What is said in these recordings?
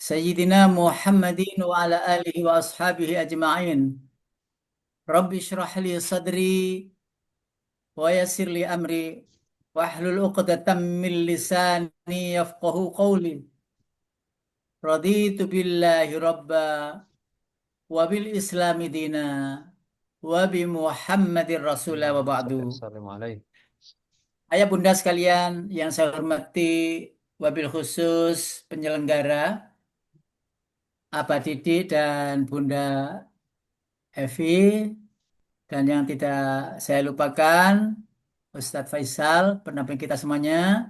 Sayyidina Muhammadin wa ala alihi wa ashabihi ajma'in. Rabbi syrah li sadri wa yassir li amri wahlul uqdatam min lisani yafqahu qawli. Raditu billahi rabba wa bil islami dina wa bi Muhammadin rasulah wa ba'du. Assalamualaikum. Ayah bunda sekalian yang saya hormati, wabil khusus penyelenggara Abah Didi dan Bunda Evi. Dan yang tidak saya lupakan, Ustadz Faisal, pendamping kita semuanya.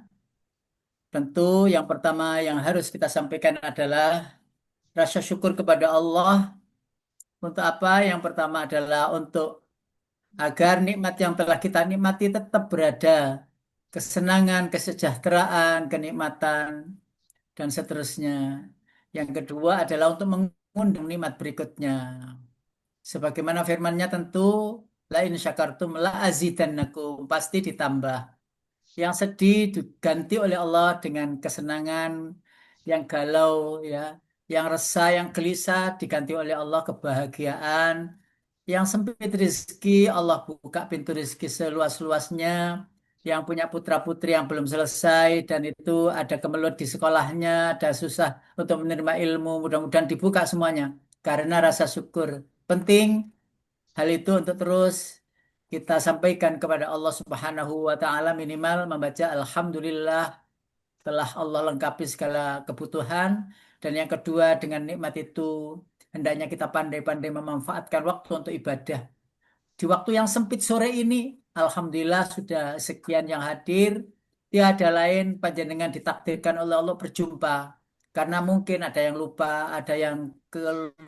Tentu yang pertama yang harus kita sampaikan adalah rasa syukur kepada Allah. Untuk apa? Yang pertama adalah untuk agar nikmat yang telah kita nikmati tetap berada. Kesenangan, kesejahteraan, kenikmatan, dan seterusnya. Yang kedua adalah untuk mengundang nikmat berikutnya. Sebagaimana firman-Nya tentu, la in syakartum la azidannakum, pasti ditambah. Yang sedih diganti oleh Allah dengan kesenangan, yang galau ya, yang resah, yang gelisah diganti oleh Allah kebahagiaan, yang sempit rezeki Allah buka pintu rezeki seluas-luasnya, yang punya putra-putri yang belum selesai dan itu ada kemelut di sekolahnya, ada susah untuk menerima ilmu, mudah-mudahan dibuka semuanya karena rasa syukur. Penting hal itu untuk terus kita sampaikan kepada Allah Subhanahu wa taala, minimal membaca alhamdulillah telah Allah lengkapi segala kebutuhan. Dan yang kedua, dengan nikmat itu hendaknya kita pandai-pandai memanfaatkan waktu untuk ibadah. Di waktu yang sempit sore ini, alhamdulillah sudah sekian yang hadir. Tiada lain panjenengan ditakdirkan oleh Allah berjumpa. Karena mungkin ada yang lupa, ada yang ke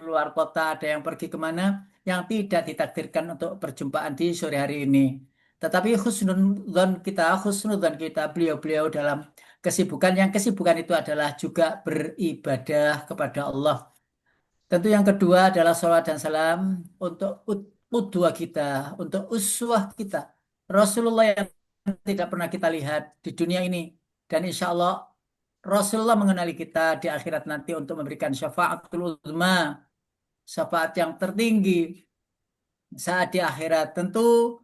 luar kota, ada yang pergi kemana, yang tidak ditakdirkan untuk perjumpaan di sore hari ini. Tetapi husnudzon kita, beliau-beliau dalam kesibukan, yang kesibukan itu adalah juga beribadah kepada Allah. Tentu yang kedua adalah sholawat dan salam untuk udwa kita, untuk uswah kita. Rasulullah yang tidak pernah kita lihat di dunia ini. Dan insya Allah Rasulullah mengenali kita di akhirat nanti untuk memberikan syafaatul uzma, syafaat yang tertinggi saat di akhirat. Tentu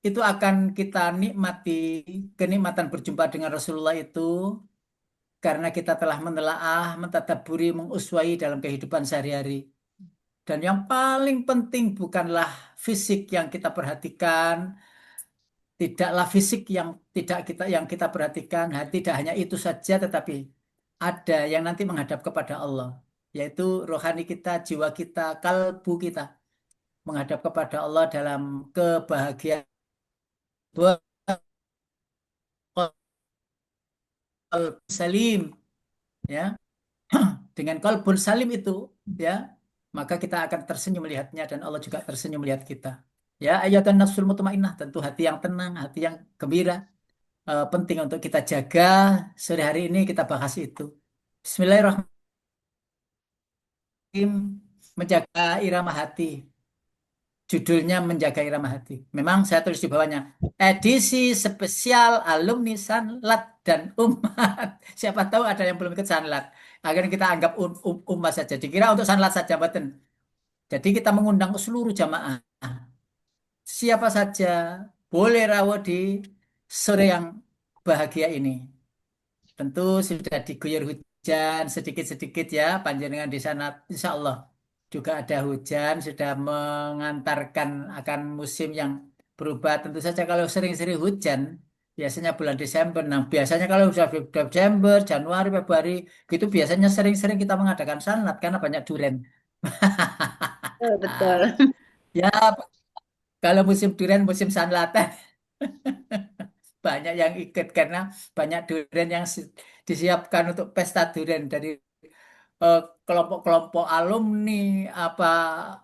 itu akan kita nikmati, kenikmatan berjumpa dengan Rasulullah itu karena kita telah menelaah, mentadabburi, menguswai dalam kehidupan sehari-hari. Dan yang paling penting bukanlah fisik yang kita perhatikan, tidaklah fisik yang kita perhatikan, tidak hanya itu saja, tetapi ada yang nanti menghadap kepada Allah, yaitu rohani kita, jiwa kita, kalbu kita menghadap kepada Allah dalam kebahagiaan salim, ya. Dengan kalbun salim itu, ya, maka kita akan tersenyum melihatnya dan Allah juga tersenyum melihat kita. Ya, ayatan nafsul mutmainnah, tentu hati yang tenang, hati yang gembira, penting untuk kita jaga. Sore hari ini kita bahas itu. Bismillahirrahmanirrahim, menjaga irama hati. Judulnya menjaga irama hati. Memang saya tulis di bawahnya, edisi spesial alumni Sanlat dan Umat. Siapa tahu ada yang belum ikut Sanlat. Akhirnya kita anggap umat saja. Dikira untuk Sanlat saja, betul. Jadi kita mengundang seluruh jamaah. Siapa saja boleh rawuh di sore yang bahagia ini. Tentu sudah diguyur hujan sedikit-sedikit ya, panjenengan di sana insya Allah juga ada hujan, sudah mengantarkan akan musim yang berubah. Tentu saja kalau sering-sering hujan, biasanya bulan Desember. Nah, biasanya kalau sudah Desember, Januari, Februari, gitu biasanya sering-sering kita mengadakan sanlat karena banyak durian. Betul, betul. Ya, kalau musim durian, musim sanlatan, banyak yang ikut karena banyak durian yang disiapkan untuk pesta durian dari eh, kelompok-kelompok alumni, apa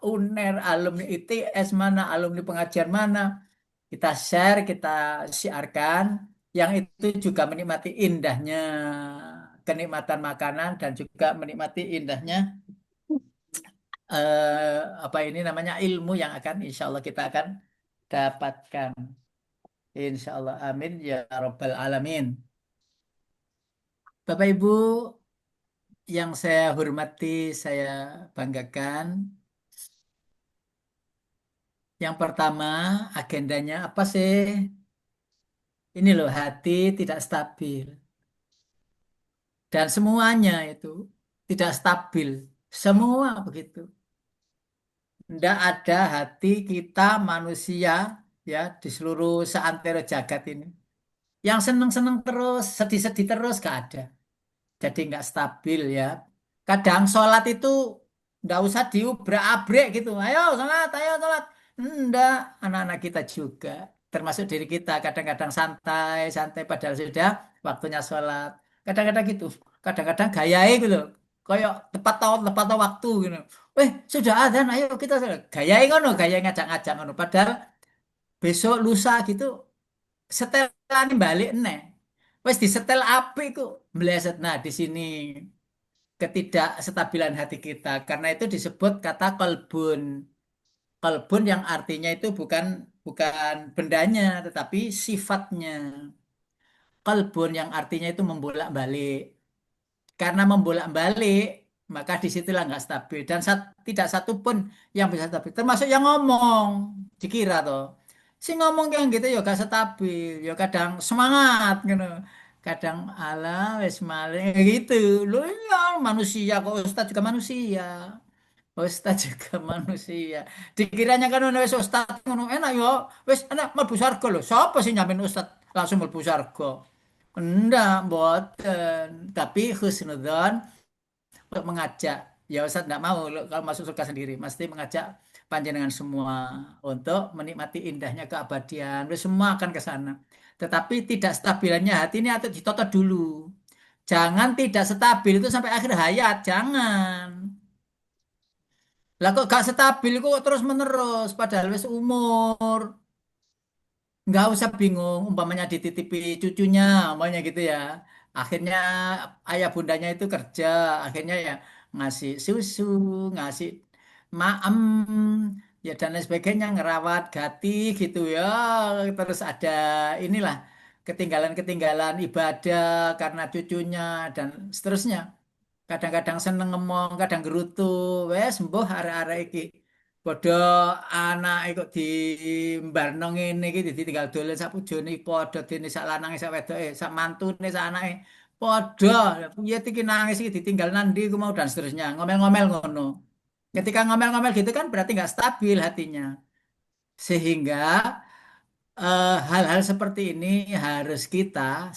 UNER, alumni ITS mana, alumni pengajian mana, kita share, kita siarkan, yang itu juga menikmati indahnya kenikmatan makanan dan juga menikmati indahnya apa ini namanya ilmu yang akan insya Allah kita akan dapatkan. Insya Allah, amin ya Rabbal Alamin. Bapak Ibu, yang saya hormati, saya banggakan. Yang pertama, agendanya apa sih? Ini loh, hati tidak stabil. Dan semuanya itu tidak stabil. Semua begitu. Tidak ada hati kita manusia ya di seluruh seantero jagat ini. Yang seneng-seneng terus, sedih-sedih terus gak ada. Jadi nggak stabil ya. Kadang sholat itu nggak usah diubrak-abrik gitu. Ayo sholat. Enggak, anak-anak kita juga, termasuk diri kita. Kadang-kadang santai, santai padahal sudah waktunya sholat. Kadang-kadang gitu, kadang-kadang gayai gitu. Kayak tepat tahu waktu gitu. Sudah adzan, ayo kita sholat. Gayai ngono, gayai ngajak-ngajak ngono. Padahal besok lusa gitu setelan balik nih. Wes disetel api ku meleset. Nah, di sini ketidakstabilan hati kita. Karena itu disebut kata kolbun. Kolbun yang artinya itu bukan bukan bendanya, tetapi sifatnya. Kolbun yang artinya itu membolak-balik. Karena membolak-balik, maka disitulah nggak stabil. Dan tidak satu pun yang bisa stabil. Termasuk yang ngomong. Dikira toh. Si ngomong kayak gitu ya gak stabil. Ya kadang semangat gitu. Kadang ala wes maling gitu. Lu ya manusia kok, Ustaz juga manusia. Ustaz juga manusia. Dikiranya kan wis Ustaz ngono enak yo. Wis enak mlebu surga lho. Siapa sih nyamin Ustaz langsung mlebu surga? Enggak, mboten. Tapi husnudzon untuk mengajak. Ya Ustaz enggak mau kalau masuk surga sendiri. Mesti mengajak panjenengan semua untuk menikmati indahnya keabadian. Lu semua akan ke sana. Tetapi tidak stabilannya hati ini atau ditoto dulu. Jangan tidak stabil itu sampai akhir hayat. Jangan. Lah kok gak stabil kok terus menerus. Padahal wis umur. Nggak usah bingung, umpamanya dititipi cucunya, umpamanya gitu ya. Akhirnya ayah bundanya itu kerja, akhirnya ya ngasih susu, ngasih maem, ya dan lain sebagainya, ngerawat gati gitu ya. Terus ada inilah ketinggalan-ketinggalan ibadah karena cucunya dan seterusnya. Kadang-kadang seneng ngomong, kadang gerutu, wes mbuh arek-arek iki. Padha anak iku dimbarno ngene iki ditinggal dolen sak bojone padha dene sak lanange sak wedoke, sak mantune sak anake. Padha, piye iki nangis iki ditinggal nandi iku mau dan seterusnya. Ngomel-ngomel ngono. Ketika ngomel-ngomel gitu kan berarti nggak stabil hatinya. Sehingga hal-hal seperti ini harus kita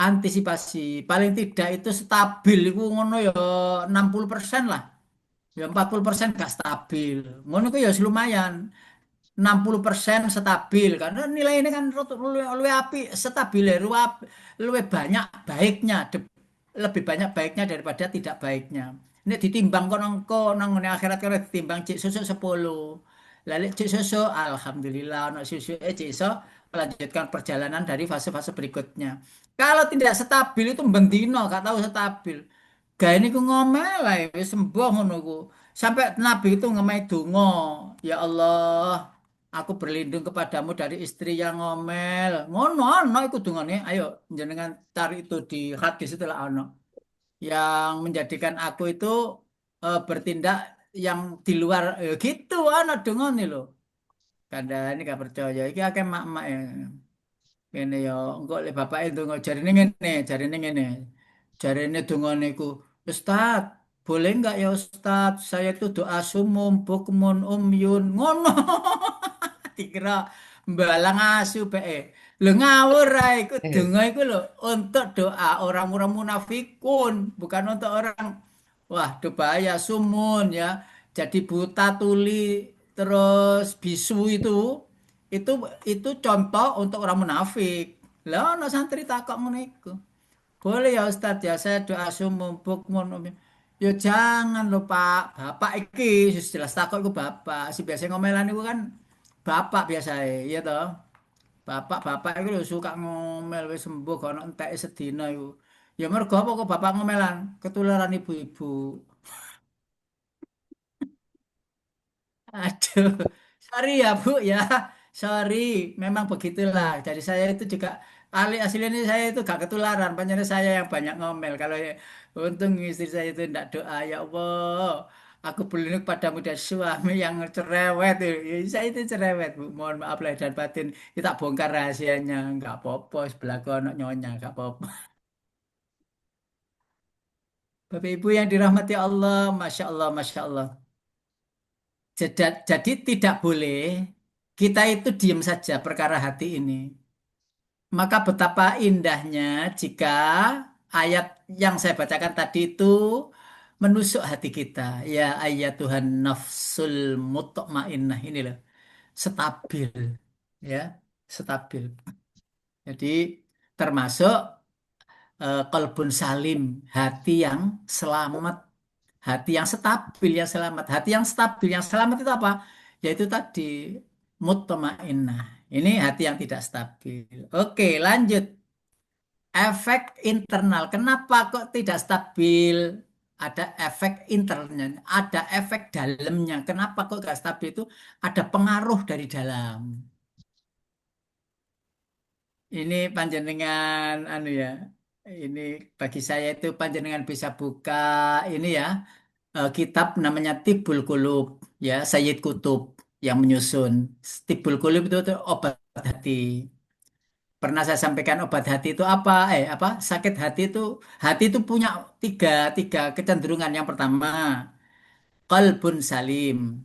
antisipasi. Paling tidak itu stabil itu ngono ya 60% lah. Ya 40% gak stabil. Ngono itu ya lumayan. 60% stabil karena nilai ini kan luwih api stabil ya luwih banyak baiknya lebih banyak baiknya daripada tidak baiknya. Ini ditimbang kono nang ngene akhirat kalau ditimbang cik susuk 10. Lalu cik susuk alhamdulillah ono susuk cik iso melanjutkan perjalanan dari fase-fase berikutnya. Kalau tidak stabil itu bendino gak tahu stabil. Gak ini ku ngomel lah wis sembuh ngono ku. Sampai Nabi itu ngemai donga, ya Allah, aku berlindung kepadamu dari istri yang ngomel. Ngono ana iku dungane. Ayo jenengan cari itu di hadis itu lah ana. Yang menjadikan aku itu bertindak yang di luar gitu ana dungane lho. Kandhane gak percaya. Iki akeh mak-mak ya. Ngene ya, engko le bapake ndonga jarine ngene, jarine ngene. Jarine dongane iku, "Ustaz, boleh enggak ya Ustaz? Saya itu doa sumum bukmun umyun." Ngono. Dikira mbalang asu peke. Lho ngawur ae iku Eh, donga iku lho untuk doa orang-orang munafikun, bukan untuk orang wah, bahaya sumun ya. Jadi buta tuli terus bisu itu itu contoh untuk orang munafik. Lah ana santri takok ngono iku. Boleh ya Ustadz ya saya doa sumum bukmun umum. Ya jangan lho Pak. Bapak iki jelas takok iku bapak. Si biasa ngomelan iku kan bapak biasa ya toh. Bapak-bapak itu lho suka ngomel wis sembuh kono entek sedina iku. Ya mergo apa kok bapak ngomelan ketularan ibu-ibu. Aduh, sorry ya Bu ya, sorry, memang begitulah. Jadi saya itu juga Ali aslinya saya itu gak ketularan, panjangnya saya yang banyak ngomel. Kalau untung istri saya itu tidak doa, ya Allah, aku berlindung padamu dari suami yang cerewet. Ya, saya itu cerewet, Bu. Mohon maaf lahir dan batin. Kita bongkar rahasianya, nggak apa-apa. Sebelah kono nyonya, nggak apa-apa. Bapak Ibu yang dirahmati Allah, masya Allah, masya Allah. Jadi tidak boleh kita itu diam saja perkara hati ini. Maka betapa indahnya jika ayat yang saya bacakan tadi itu menusuk hati kita. Ya ayat Tuhan nafsul mutmainnah ini loh, stabil ya, stabil. Jadi termasuk qalbun salim, hati yang selamat, hati yang stabil, yang selamat. Hati yang stabil, yang selamat itu apa? Yaitu tadi mutmainnah. Ini hati yang tidak stabil. Oke, lanjut. Efek internal. Kenapa kok tidak stabil? Ada efek internalnya, ada efek dalamnya. Kenapa kok gak stabil itu? Ada pengaruh dari dalam. Ini panjenengan, anu ya. Ini bagi saya itu panjenengan bisa buka ini ya, kitab namanya Tibbul Qulub ya, Sayyid Kutub yang menyusun. Tibbul Qulub itu obat hati. Pernah saya sampaikan obat hati itu apa? Apa? Sakit hati itu punya tiga, tiga kecenderungan. Yang pertama, qalbun salim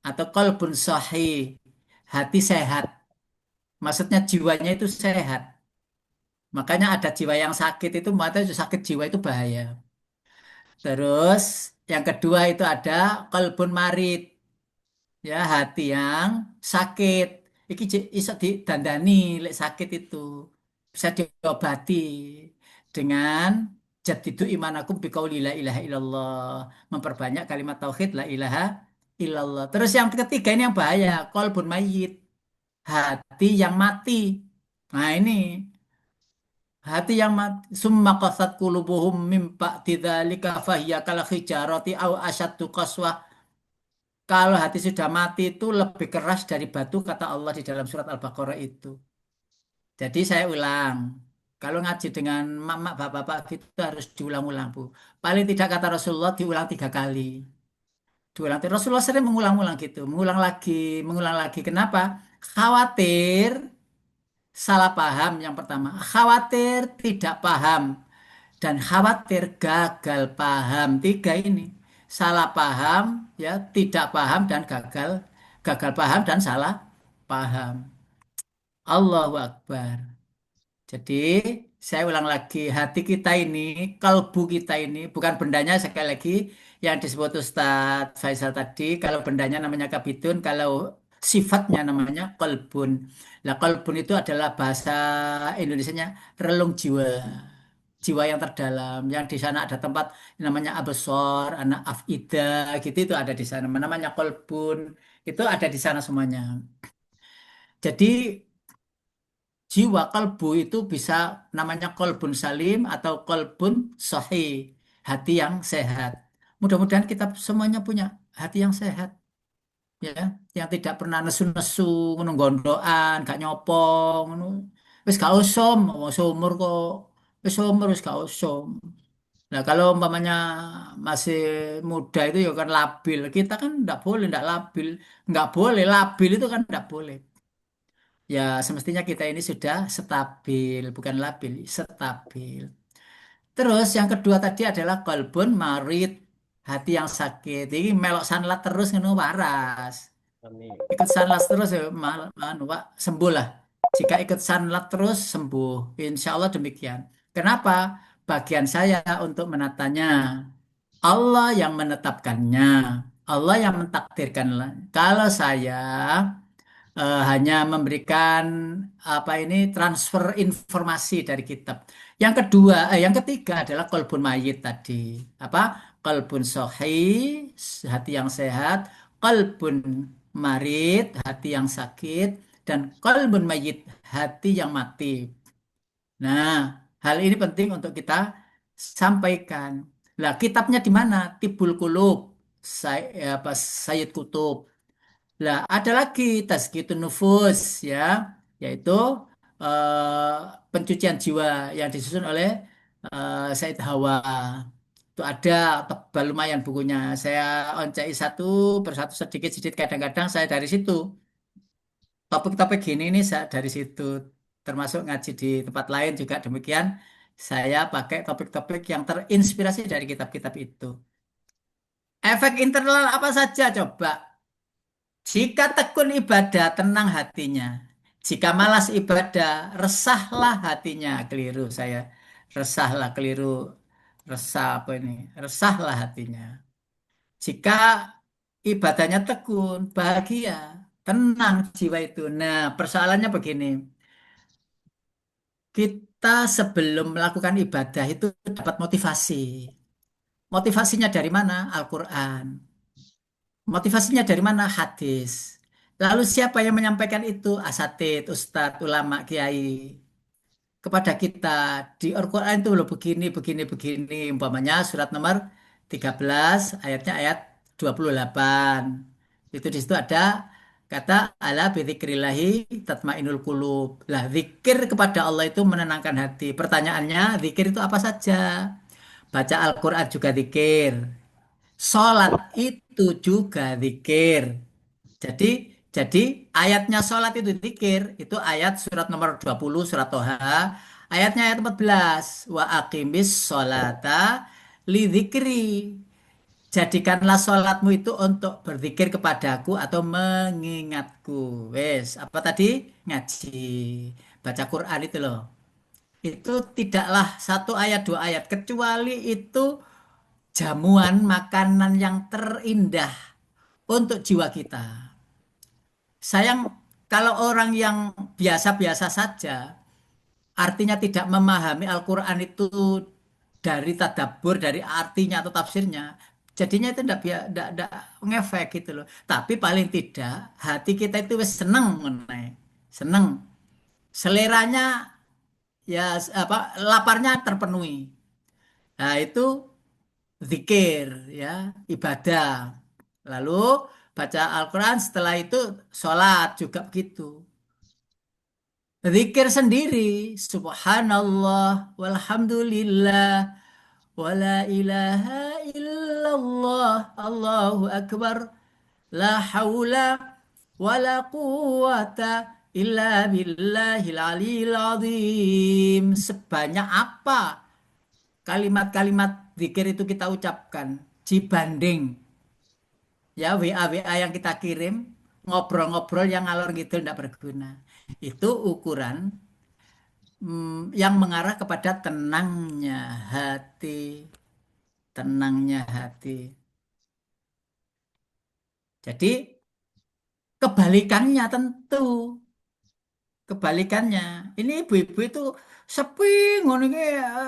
atau qalbun sahih. Hati sehat. Maksudnya jiwanya itu sehat. Makanya ada jiwa yang sakit itu, mata sakit jiwa itu bahaya. Terus yang kedua itu ada qalbun marid. Ya, hati yang sakit. Iki iso didandani lek sakit itu. Bisa diobati dengan jadidu imanakum biqauli la ilaha illallah. Memperbanyak kalimat tauhid la ilaha illallah. Terus yang ketiga ini yang bahaya, qalbun mayyit. Hati yang mati. Nah, ini hati yang mati. Summa qasat qulubuhum mim ba'di dzalika fahiya kal hijarati au asyaddu qaswah. Kalau hati sudah mati itu lebih keras dari batu, kata Allah di dalam surat Al-Baqarah itu. Jadi saya ulang, kalau ngaji dengan mama bapak-bapak gitu harus diulang-ulang, Bu. Paling tidak kata Rasulullah diulang 3 kali. Diulang. Rasulullah sering mengulang-ulang gitu, mengulang lagi, mengulang lagi. Kenapa? Khawatir salah paham yang pertama. Khawatir tidak paham. Dan khawatir gagal paham. Tiga ini. Salah paham, ya, tidak paham dan gagal paham dan salah paham. Allahu Akbar. Jadi saya ulang lagi, hati kita ini, kalbu kita ini, bukan bendanya sekali lagi yang disebut Ustadz Faisal tadi. Kalau bendanya namanya kabitun, kalau sifatnya namanya kalbun. Nah, kalbun itu adalah bahasa Indonesianya relung jiwa, jiwa yang terdalam. Yang di sana ada tempat namanya Abesor, anak Afida, gitu itu ada di sana. Namanya kalbun, itu ada di sana semuanya. Jadi jiwa kalbu itu bisa namanya kolbun salim atau kolbun sahih, hati yang sehat. Mudah-mudahan kita semuanya punya hati yang sehat, ya, yang tidak pernah nesu-nesu, ngono gondokan, gak nyopong, ngono. Wis gak usum, wong seumur kok, wis umur wis gak usum. Nah, kalau umpamanya masih muda itu ya kan labil. Kita kan enggak boleh, enggak labil. Enggak boleh, labil itu kan enggak boleh. Ya, semestinya kita ini sudah stabil, bukan labil, stabil. Terus yang kedua tadi adalah kolbun marid, hati yang sakit. Ini melok sanlat terus ngono waras. Amin. Ikut sanlat terus ya, Pak, sembuh lah. Jika ikut sanlat terus sembuh. Insya Allah demikian. Kenapa? Bagian saya untuk menatanya. Allah yang menetapkannya. Allah yang mentakdirkan. Kalau saya hanya memberikan apa ini transfer informasi dari kitab. Yang kedua, yang ketiga adalah kolbun mayit tadi. Apa? Kolbun sohi, hati yang sehat. Kolbun marid, hati yang sakit. Dan kolbun mayit, hati yang mati. Nah, hal ini penting untuk kita sampaikan. Lah, kitabnya di mana? Tibul Qulub, apa, Sayyid Kutub. Lah, ada lagi tazkiyatun nufus ya, yaitu eh, pencucian jiwa yang disusun oleh Said Hawa. Itu ada tebal lumayan bukunya. Saya oncei satu persatu sedikit-sedikit kadang-kadang saya dari situ. Topik-topik gini ini saya dari situ. Termasuk ngaji di tempat lain juga demikian. Saya pakai topik-topik yang terinspirasi dari kitab-kitab itu. Efek internal apa saja coba? Jika tekun ibadah, tenang hatinya. Jika malas ibadah, resahlah hatinya. Keliru saya. Resahlah, keliru. Resah apa ini? Resahlah hatinya. Jika ibadahnya tekun, bahagia, tenang jiwa itu. Nah, persoalannya begini. Kita sebelum melakukan ibadah itu dapat motivasi. Motivasinya dari mana? Al-Quran. Motivasinya dari mana? Hadis. Lalu siapa yang menyampaikan itu? Asatid, ustadz, ulama, kiai. Kepada kita di Al-Quran itu loh begini, begini, begini. Umpamanya surat nomor 13 ayatnya ayat 28. Itu di situ ada kata ala bidzikrillahi tatmainul qulub. Lah, zikir kepada Allah itu menenangkan hati. Pertanyaannya, zikir itu apa saja? Baca Al-Quran juga zikir. Sholat itu juga zikir. Jadi jadi ayatnya sholat itu zikir. Itu ayat surat nomor 20 surat Toha. Ayatnya ayat 14. Wa aqimis sholata li dzikri. Jadikanlah sholatmu itu untuk berzikir kepadaku atau mengingatku. Wes, apa tadi? Ngaji. Baca Quran itu loh. Itu tidaklah satu ayat dua ayat. Kecuali itu jamuan makanan yang terindah untuk jiwa kita. Sayang kalau orang yang biasa-biasa saja, artinya tidak memahami Al-Quran itu dari tadabbur, dari artinya atau tafsirnya, jadinya itu tidak ngefek gitu loh. Tapi paling tidak hati kita itu wis seneng mengenai, seneng, seleranya ya apa laparnya terpenuhi. Nah itu zikir ya ibadah. Lalu baca Al-Quran setelah itu sholat juga begitu. Zikir sendiri, subhanallah, walhamdulillah, wala ilaha illallah, Allahu akbar, la haula, wala quwata, illa billahil aliyil azim. Sebanyak apa kalimat-kalimat zikir itu kita ucapkan, dibanding ya WA-WA yang kita kirim, ngobrol-ngobrol yang ngalor gitu tidak berguna. Itu ukuran yang mengarah kepada tenangnya hati, tenangnya hati. Jadi kebalikannya tentu, kebalikannya. Ini ibu-ibu itu sepi ngono iki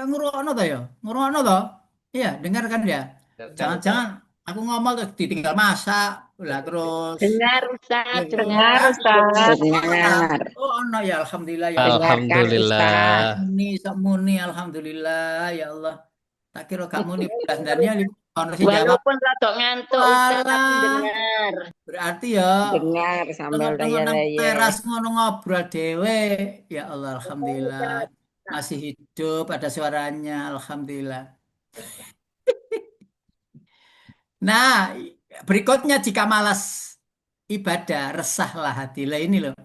ngrungokno to ya? Ngrungokno to? Iya, dengarkan ya. Dengar Ustaz. Jangan-jangan aku ngomong terus ditinggal masak, lah terus Dengar Ustaz, Dengar dengar. Ustaz. oh, Dengar. oh, ono ya alhamdulillah ya Allah. Dengarkan Ustaz. Alhamdulillah. Muni sok muni alhamdulillah ya Allah. Tak kira gak muni belas dannya ono sing jawab. Walaupun rada ngantuk Ustaz, tapi Walah, dengar. berarti ya Dengar sambil tengok-tengok nang daya-daya. teras ngono ngobrol dewe. Ya Allah alhamdulillah masih hidup ada suaranya alhamdulillah. Nah, berikutnya jika malas ibadah, resahlah hati. Lah ini loh.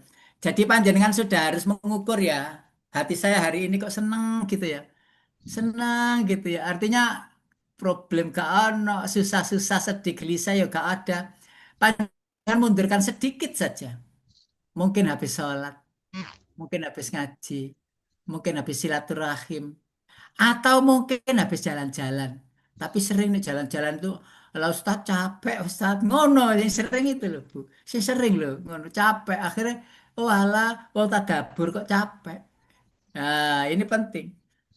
Jadi panjenengan sudah harus mengukur ya. Hati saya hari ini kok seneng gitu ya. Senang gitu ya. Artinya problem gak ono, susah-susah sedih gelisah ya gak ada. Panjangan mundurkan sedikit saja. Mungkin habis sholat, mungkin habis ngaji, mungkin habis silaturahim, atau mungkin habis jalan-jalan. Tapi sering nih jalan-jalan tuh, kalau Ustaz capek, Ustaz ngono, yang sering itu loh Bu. Saya sering loh, ngono capek. Akhirnya, oh alah, oh tadabur kok capek. Nah, ini penting.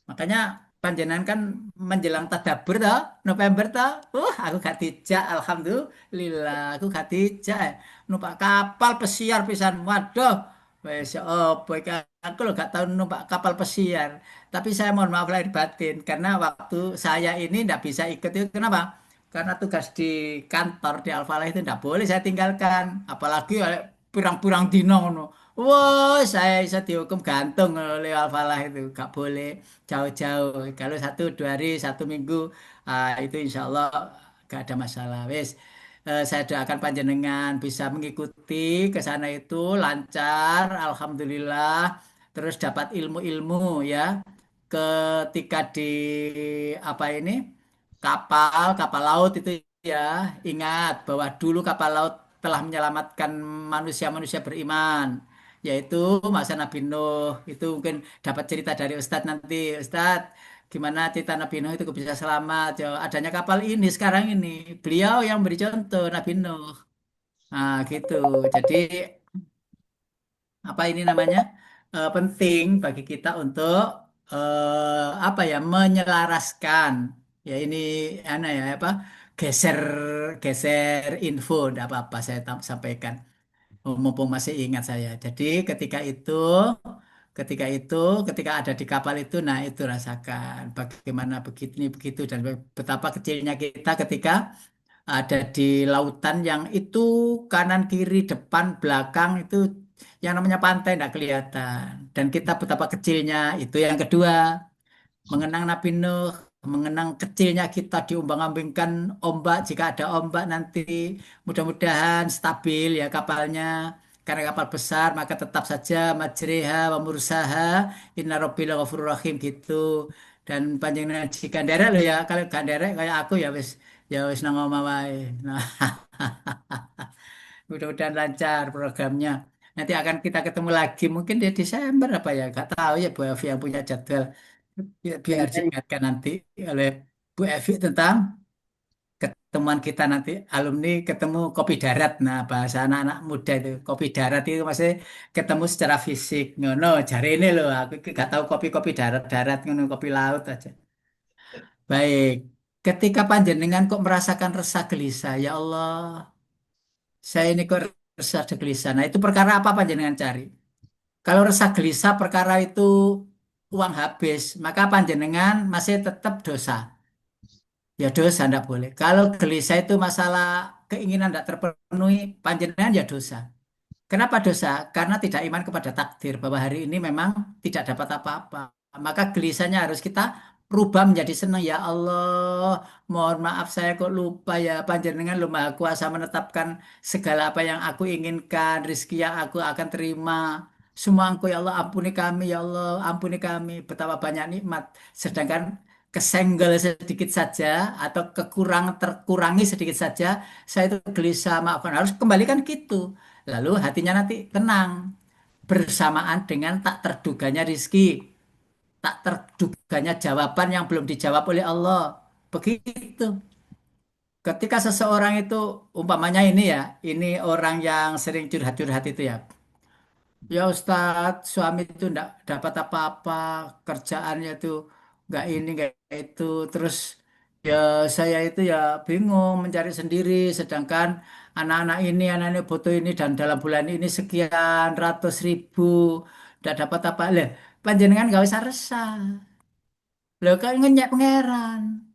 Makanya panjenengan kan menjelang tadabbur toh, November toh. Aku gak dijak, alhamdulillah, aku gak dijak. Numpak kapal pesiar pisan. Waduh, wes ya apa iki aku lo gak tahu numpak kapal pesiar. Tapi saya mohon maaf lahir batin karena waktu saya ini ndak bisa ikut itu kenapa? Karena tugas di kantor di Alfalah itu ndak boleh saya tinggalkan. Apalagi pirang-pirang dino ngono. Wah, saya bisa dihukum gantung oleh Al-Falah itu. Gak boleh jauh-jauh. Kalau 1 2 hari, 1 minggu, itu insya Allah gak ada masalah. Wes, saya doakan panjenengan bisa mengikuti ke sana itu lancar, Alhamdulillah. Terus dapat ilmu-ilmu ya. Ketika di apa ini kapal laut itu ya, ingat bahwa dulu kapal laut telah menyelamatkan manusia-manusia beriman, yaitu masa Nabi Nuh. Itu mungkin dapat cerita dari Ustadz nanti. Ustadz, gimana cerita Nabi Nuh itu kok bisa selamat? Ya, adanya kapal ini sekarang ini. Beliau yang beri contoh Nabi Nuh. Nah, gitu. Jadi apa ini namanya? Penting bagi kita untuk apa ya menyelaraskan ya ini ya apa geser geser info tidak apa-apa saya sampaikan. Mumpung masih ingat saya. Jadi ketika itu, ketika ada di kapal itu, nah itu rasakan bagaimana begitu ini begitu dan betapa kecilnya kita ketika ada di lautan yang itu kanan kiri depan belakang itu yang namanya pantai tidak kelihatan dan kita betapa kecilnya itu yang kedua mengenang Nabi Nuh, mengenang kecilnya kita diumbang-ambingkan ombak. Jika ada ombak nanti, mudah-mudahan stabil ya kapalnya. Karena kapal besar, maka tetap saja majriha wa mursaha inna rabbil ghafurur rahim gitu. Dan panjenengan jika derek lo ya, kalau gak derek kayak aku ya wis nang omah wae. Nah, mudah-mudahan lancar programnya. Nanti akan kita ketemu lagi mungkin di Desember apa ya, gak tahu ya Bu Evi yang punya jadwal. Biar diingatkan nanti oleh Bu Evi tentang ketemuan kita nanti alumni ketemu kopi darat. Nah, bahasa anak-anak muda itu kopi darat itu maksudnya ketemu secara fisik. Ngono, jari ini loh, aku gak tahu kopi-kopi darat-darat ngono, kopi laut aja. Baik, ketika panjenengan kok merasakan resah gelisah, ya Allah, saya ini kok resah gelisah. Nah, itu perkara apa panjenengan cari? Kalau resah gelisah perkara itu uang habis, maka panjenengan masih tetap dosa. Ya dosa, tidak boleh. Kalau gelisah itu masalah keinginan tidak terpenuhi, panjenengan ya dosa. Kenapa dosa? Karena tidak iman kepada takdir bahwa hari ini memang tidak dapat apa-apa. Maka gelisahnya harus kita rubah menjadi senang. Ya Allah, mohon maaf saya kok lupa ya. Panjenengan lu maha kuasa menetapkan segala apa yang aku inginkan, rizki yang aku akan terima. Semua engkau ya Allah, ampuni kami ya Allah, ampuni kami. Betapa banyak nikmat. Sedangkan kesenggol sedikit saja atau terkurangi sedikit saja, saya itu gelisah, maafkan. Harus kembalikan gitu. Lalu hatinya nanti tenang bersamaan dengan tak terduganya rizki, tak terduganya jawaban yang belum dijawab oleh Allah. Begitu. Ketika seseorang itu umpamanya ini ya, ini orang yang sering curhat-curhat itu ya. Ya Ustadz, suami itu enggak dapat apa-apa, kerjaannya itu enggak ini, enggak itu. Terus ya saya itu ya bingung mencari sendiri, sedangkan anak-anak butuh ini dan dalam bulan ini sekian ratus ribu, enggak dapat apa. Lah, panjenengan enggak usah resah. Loh kan ngenyek pangeran.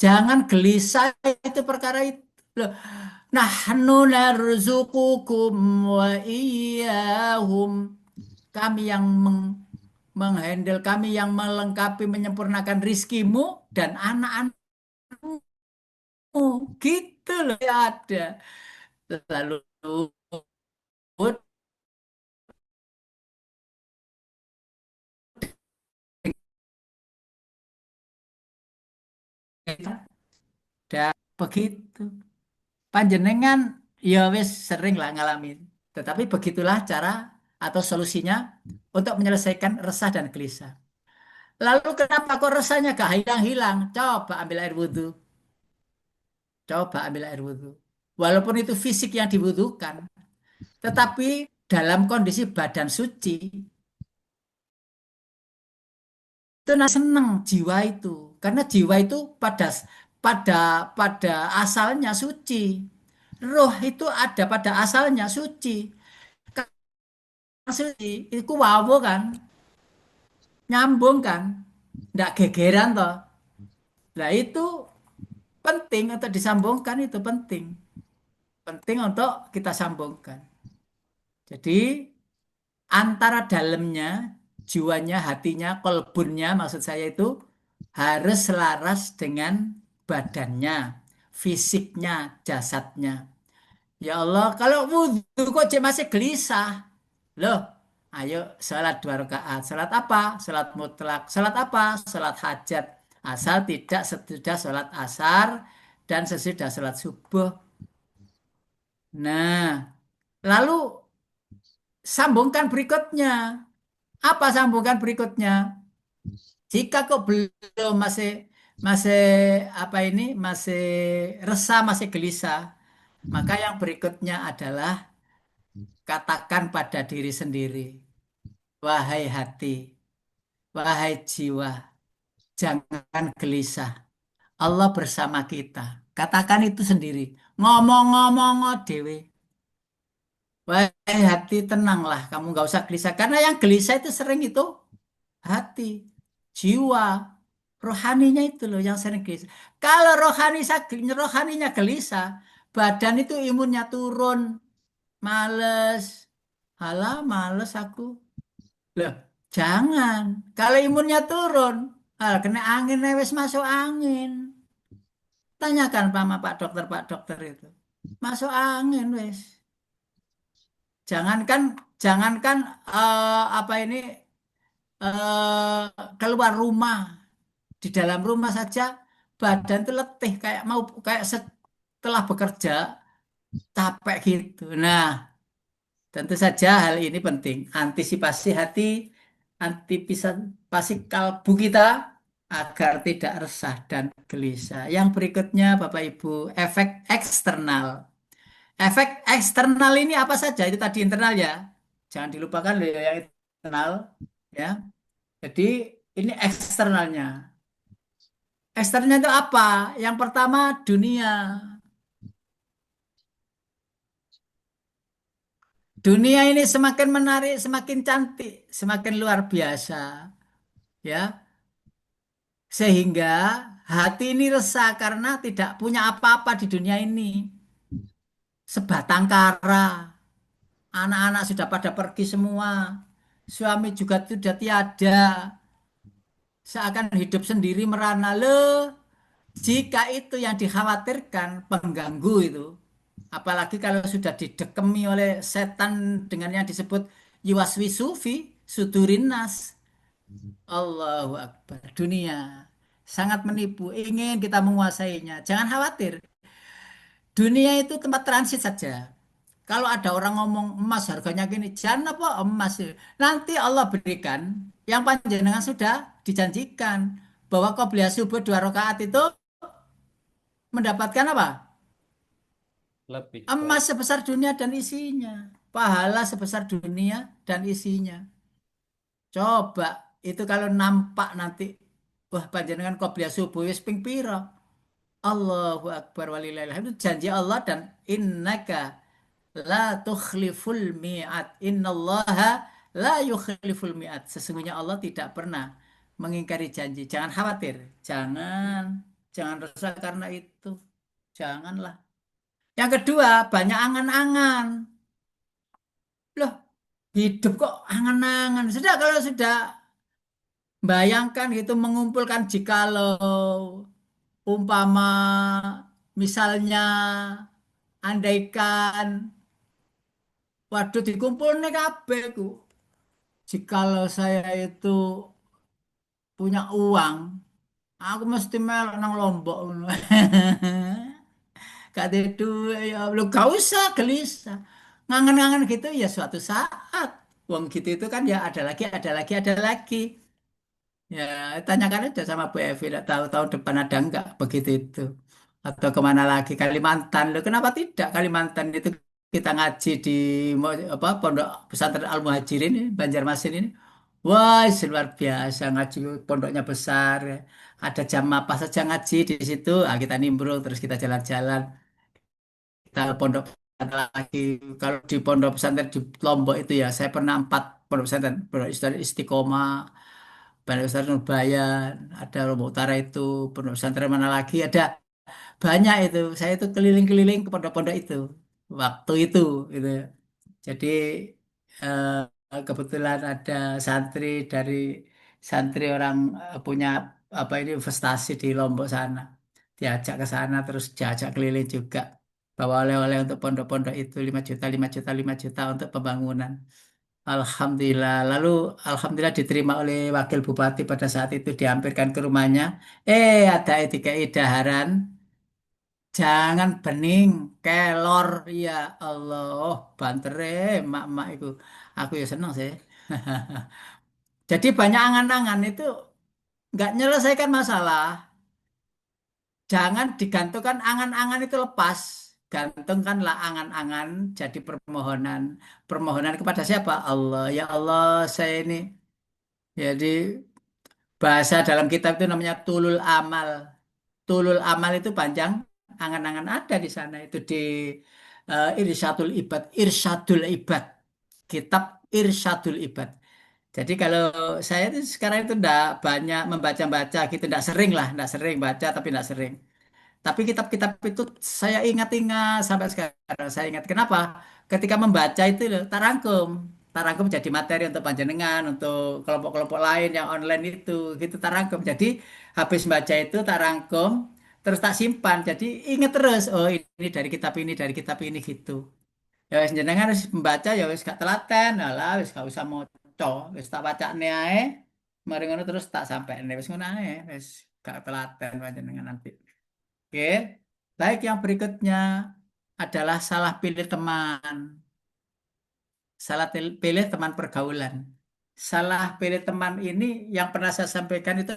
Jangan gelisah itu perkara itu. Loh, nahnu narzukukum wa iyyahum. Kami yang menghandle, kami yang melengkapi, menyempurnakan rizkimu dan anak-anakmu. Gitu loh ya ada. Lalu dan begitu. Panjenengan ya wis sering lah ngalamin. Tetapi begitulah cara atau solusinya untuk menyelesaikan resah dan gelisah. Lalu kenapa kok resahnya gak hilang-hilang? Coba ambil air wudhu. Coba ambil air wudhu. Walaupun itu fisik yang dibutuhkan. Tetapi dalam kondisi badan suci, itu seneng jiwa itu. Karena jiwa itu pada pada pada asalnya suci. Roh itu ada pada asalnya suci. Karena suci, itu wawo kan, nyambung kan, ndak gegeran toh. Nah itu penting untuk disambungkan itu penting. Penting untuk kita sambungkan. Jadi antara dalamnya, jiwanya, hatinya, kolbunnya, maksud saya itu harus selaras dengan badannya, fisiknya, jasadnya. Ya Allah, kalau wudhu kok cek masih gelisah. Loh, ayo salat 2 rakaat. Salat apa? Salat mutlak. Salat apa? Salat hajat. Asal tidak sesudah salat asar dan sesudah salat subuh. Nah, lalu sambungkan berikutnya. Apa sambungkan berikutnya? Jika kok belum masih masih apa ini masih resah, masih gelisah, maka yang berikutnya adalah katakan pada diri sendiri, wahai hati, wahai jiwa, jangan gelisah. Allah bersama kita. Katakan itu sendiri. Ngomong-ngomong dewe. Wahai hati, tenanglah. Kamu nggak usah gelisah. Karena yang gelisah itu sering itu hati, jiwa, rohaninya itu loh yang sering gelisah. Kalau rohaninya gelisah, badan itu imunnya turun, males. Halah, males aku. Loh, jangan. Kalau imunnya turun, kena angin, wes masuk angin. Tanyakan sama Pak Dokter itu. Masuk angin wes. Jangankan, jangankan apa ini keluar rumah, di dalam rumah saja badan itu letih kayak mau kayak setelah bekerja capek gitu. Nah, tentu saja hal ini penting. Antisipasi hati, antisipasi kalbu kita agar tidak resah dan gelisah. Yang berikutnya, Bapak Ibu, efek eksternal. Efek eksternal ini apa saja? Itu tadi internal ya. Jangan dilupakan loh yang internal ya. Jadi ini eksternalnya. Eksternalnya itu apa? Yang pertama dunia. Dunia ini semakin menarik, semakin cantik, semakin luar biasa, ya. Sehingga hati ini resah karena tidak punya apa-apa di dunia ini. Sebatang kara, anak-anak sudah pada pergi semua, suami juga sudah tiada, seakan hidup sendiri merana. Loh, jika itu yang dikhawatirkan, pengganggu itu, apalagi kalau sudah didekemi oleh setan dengan yang disebut yuwaswisufi sudurin nas. Allahu Akbar. Dunia sangat menipu, ingin kita menguasainya. Jangan khawatir. Dunia itu tempat transit saja. Kalau ada orang ngomong emas harganya gini, jangan apa emas. Nanti Allah berikan yang panjenengan sudah dijanjikan bahwa kau beli subuh 2 rakaat itu mendapatkan apa? Lebih Emas baik. sebesar dunia dan isinya. Pahala sebesar dunia dan isinya. Coba itu kalau nampak nanti, wah panjenengan kau beli subuh wis ping pira. Allahu Akbar walillahil hamd. Itu janji Allah dan innaka la tukhliful mi'at. Innallaha la yukhliful mi'at. Sesungguhnya Allah tidak pernah mengingkari janji. Jangan khawatir. Jangan. Jangan resah karena itu. Janganlah. Yang kedua, banyak angan-angan. Loh, hidup kok angan-angan. Sudah kalau sudah bayangkan gitu mengumpulkan jikalau umpama misalnya andaikan waduh dikumpul nih kabeh ku. Jikalau saya itu punya uang, aku mesti melok nang Lombok ngono. Gak ada duit ya lu gak usah gelisah. Ngangen-ngangen gitu ya suatu saat. Uang gitu itu kan ya ada lagi, ada lagi, ada lagi. Ya, tanyakan aja sama Bu Evi, tidak tahu tahun depan ada enggak begitu itu. Atau kemana lagi, Kalimantan. Loh, kenapa tidak Kalimantan itu kita ngaji di apa Pondok Pesantren Al Muhajirin ini, Banjarmasin ini. Wah, luar biasa ngaji pondoknya besar. Ada jam apa saja ngaji di situ. Ah, kita nimbrung terus kita jalan-jalan. Kita pondok pesantren lagi. Kalau di pondok pesantren di Lombok itu ya, saya pernah 4 pondok pesantren, Pondok Istiqomah, Pondok Pesantren Nubayan, ada Lombok Utara itu, Pondok Pesantren mana lagi, ada banyak itu. Saya itu keliling-keliling ke pondok-pondok itu, waktu itu, gitu. Jadi kebetulan ada santri dari santri orang punya apa ini investasi di Lombok sana. Diajak ke sana terus diajak keliling juga. Bawa oleh-oleh untuk pondok-pondok itu 5 juta, 5 juta, 5 juta untuk pembangunan. Alhamdulillah. Lalu alhamdulillah diterima oleh wakil bupati pada saat itu dihampirkan ke rumahnya. Ada etika idaharan. Jangan bening, kelor. Ya Allah, bantere, mak-mak itu. Aku ya seneng sih. Jadi banyak angan-angan itu nggak menyelesaikan masalah. Jangan digantungkan angan-angan itu lepas. Gantungkanlah angan-angan jadi permohonan. Permohonan kepada siapa? Allah. Ya Allah, saya ini. Jadi bahasa dalam kitab itu namanya tulul amal. Tulul amal itu panjang. Angan-angan ada di sana. Itu di Irsyadul Ibad. Irsyadul Ibad. Kitab Irsyadul Ibad. Jadi kalau saya itu sekarang itu enggak banyak membaca-baca gitu, enggak sering lah, enggak sering baca tapi enggak sering. Tapi kitab-kitab itu saya ingat-ingat sampai sekarang. Saya ingat kenapa? Ketika membaca itu loh, tak rangkum jadi materi untuk panjenengan, untuk kelompok-kelompok lain yang online itu, gitu tak rangkum. Jadi habis baca itu tak rangkum, terus tak simpan. Jadi ingat terus, oh ini dari kitab ini gitu. Ya wis jenengan harus membaca ya wis gak telaten, alah wis gak usah maca, wis tak bacane ae. Mari ngono terus tak sampaikan wis ngono ae, wis gak telaten panjenengan nanti. Oke. Baik, yang berikutnya adalah salah pilih teman. Pilih teman pergaulan. Salah pilih teman ini yang pernah saya sampaikan itu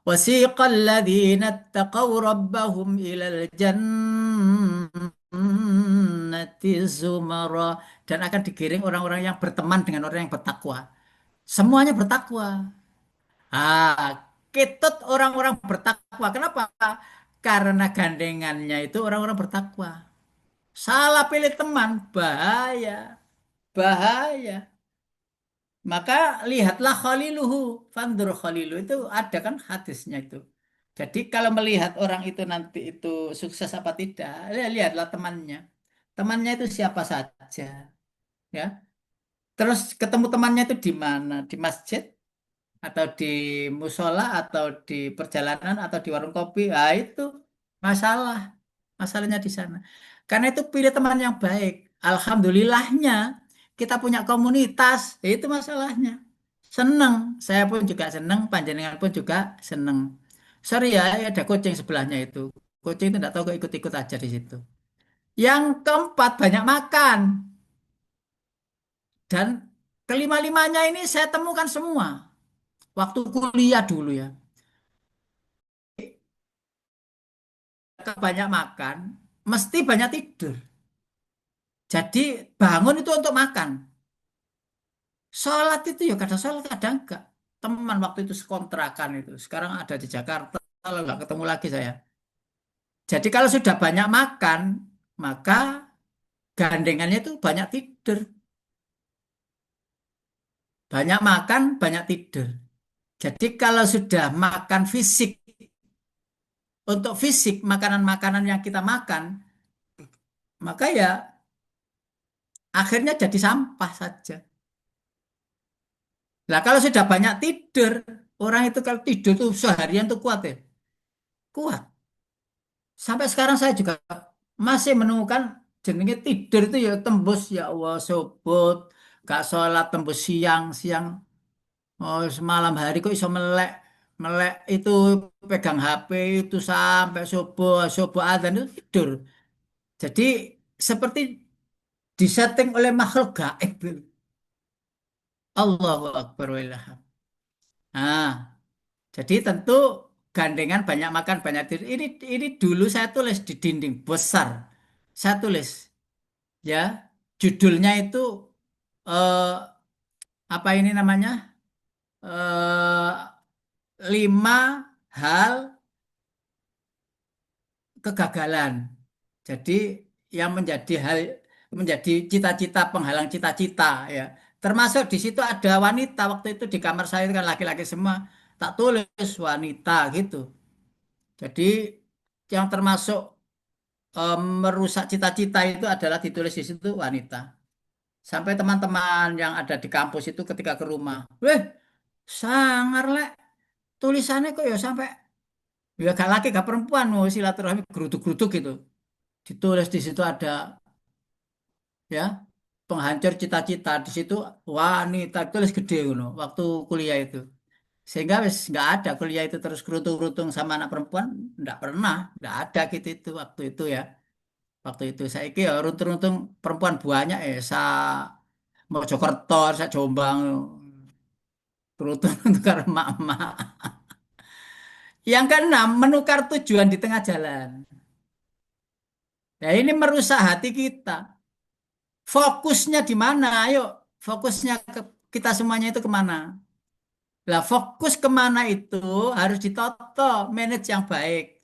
wasiqal ladzina taqaw rabbahum ilal jannati zumara, dan akan digiring orang-orang yang berteman dengan orang yang bertakwa. Semuanya bertakwa. Ketut orang-orang bertakwa. Kenapa? Karena gandengannya itu orang-orang bertakwa. Salah pilih teman, bahaya. Bahaya. Maka lihatlah khaliluhu. Fandur khalilu. Itu ada kan hadisnya itu. Jadi kalau melihat orang itu nanti itu sukses apa tidak, lihatlah temannya. Temannya itu siapa saja. Ya. Terus ketemu temannya itu di mana? Di masjid, atau di musola, atau di perjalanan, atau di warung kopi. Ah itu masalah. Masalahnya di sana. Karena itu pilih teman yang baik. Alhamdulillahnya kita punya komunitas. Itu masalahnya. Seneng. Saya pun juga seneng. Panjenengan pun juga seneng. Sorry ya, ada kucing sebelahnya itu. Kucing itu tidak tahu kok ikut-ikut aja di situ. Yang keempat, banyak makan. Dan kelima-limanya ini saya temukan semua. Waktu kuliah dulu ya. Banyak makan, mesti banyak tidur. Jadi bangun itu untuk makan. Sholat itu ya kadang sholat, kadang enggak. Teman waktu itu sekontrakan itu. Sekarang ada di Jakarta, kalau nggak ketemu lagi saya. Jadi kalau sudah banyak makan, maka gandengannya itu banyak tidur. Banyak makan, banyak tidur. Jadi kalau sudah makan fisik, untuk fisik, makanan-makanan yang kita makan, maka ya akhirnya jadi sampah saja. Nah, kalau sudah banyak tidur, orang itu kalau tidur tuh seharian tuh kuat ya. Kuat. Sampai sekarang saya juga masih menemukan jenenge tidur itu ya tembus ya Allah sebut gak sholat tembus siang oh semalam hari kok iso melek melek itu pegang HP itu sampai subuh subuh adzan itu tidur. Jadi seperti disetting oleh makhluk gaib. Allahu Akbar wa ilham. Nah, jadi tentu gandengan banyak makan banyak tidur. Ini dulu saya tulis di dinding besar. Saya tulis ya judulnya itu eh, apa ini namanya eh, 5 hal kegagalan. Jadi yang menjadi cita-cita penghalang cita-cita ya. Termasuk di situ ada wanita waktu itu di kamar saya itu kan laki-laki semua. Tak tulis wanita gitu. Jadi yang termasuk merusak cita-cita itu adalah ditulis di situ wanita. Sampai teman-teman yang ada di kampus itu ketika ke rumah, weh, sangar lek, tulisannya kok ya sampai ya gak laki gak perempuan mau silaturahmi geruduk-geruduk gitu. Ditulis di situ ada ya penghancur cita-cita di situ wanita tulis gede ngono waktu kuliah itu. Sehingga wis nggak ada kuliah itu terus kerutung-kerutung sama anak perempuan, nggak pernah, nggak ada gitu itu waktu itu ya. Waktu itu saya ya runtung-runtung perempuan banyak sa Mojokerto, sa Jombang, kerutung untuk emak-emak. Yang keenam, menukar tujuan di tengah jalan. Ya ini merusak hati kita. Fokusnya di mana? Ayo, fokusnya kita semuanya itu kemana? Lah fokus kemana itu harus ditoto, manage yang baik.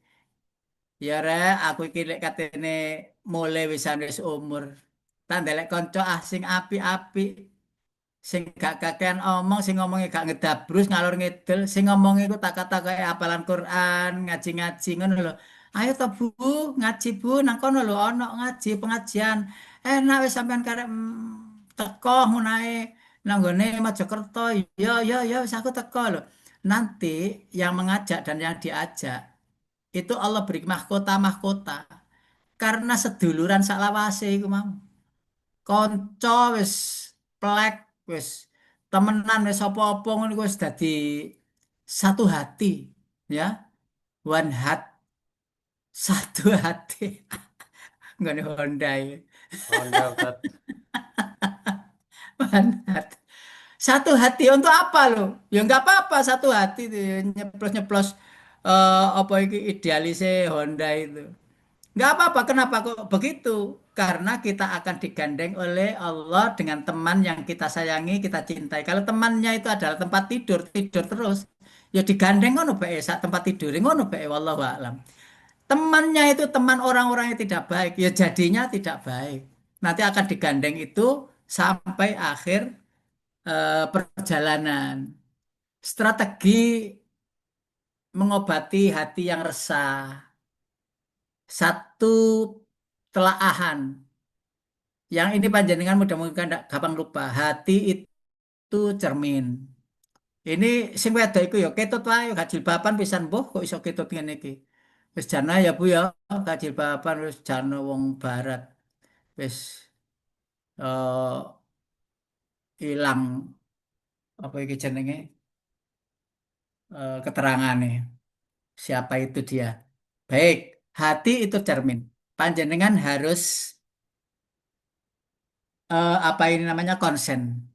Ya rek, aku iki lek katene mulai wis umur. Tak ndelek kanca asing api-api, sing gak kakean omong, sing ngomongnya gak ngedabrus ngalor ngidul, sing ngomongnya iku tak-tak kayak hafalan Quran, ngaji-ngaji ngono lho. Ayo to Bu, ngaji Bu, nang kono lho ana ngaji pengajian. Enak wis sampean karep teko munae nang gone Mojokerto. Ya wis aku teko lho. Nanti yang mengajak dan yang diajak itu Allah beri mahkota-mahkota karena seduluran saklawase iku mau. Kanca wis plek wis temenan wis apa-apa ngono iku wis dadi satu hati ya, one heart, satu hati. Nggone Honda iki. Honda Ustaz. One heart. Satu hati untuk apa loh? Ya nggak apa-apa satu hati tuh nyeplos-nyeplos apa iki idealisnya Honda itu. Nggak apa-apa, kenapa kok begitu? Karena kita akan digandeng oleh Allah dengan teman yang kita sayangi, kita cintai. Kalau temannya itu adalah tempat tidur, tidur terus. Ya digandeng ngono bae sak tempat tidur, ngono bae wallahu a'lam. Temannya itu teman orang-orang yang tidak baik, ya jadinya tidak baik. Nanti akan digandeng itu sampai akhir perjalanan. Strategi mengobati hati yang resah. Satu telaahan. Yang ini panjenengan mudah-mudahan nggak gampang lupa. Hati itu cermin. Ini sing wedok iku ya ketut wae gak jilbaban pisan mbuh kok iso ketut ngene iki. Wis jana ya Bu ya, gak jilbaban wis jana wong barat. Wis ilang apa iki jenenge keterangan nih. Siapa itu dia? Baik, hati itu cermin. Panjenengan harus apa ini namanya konsen.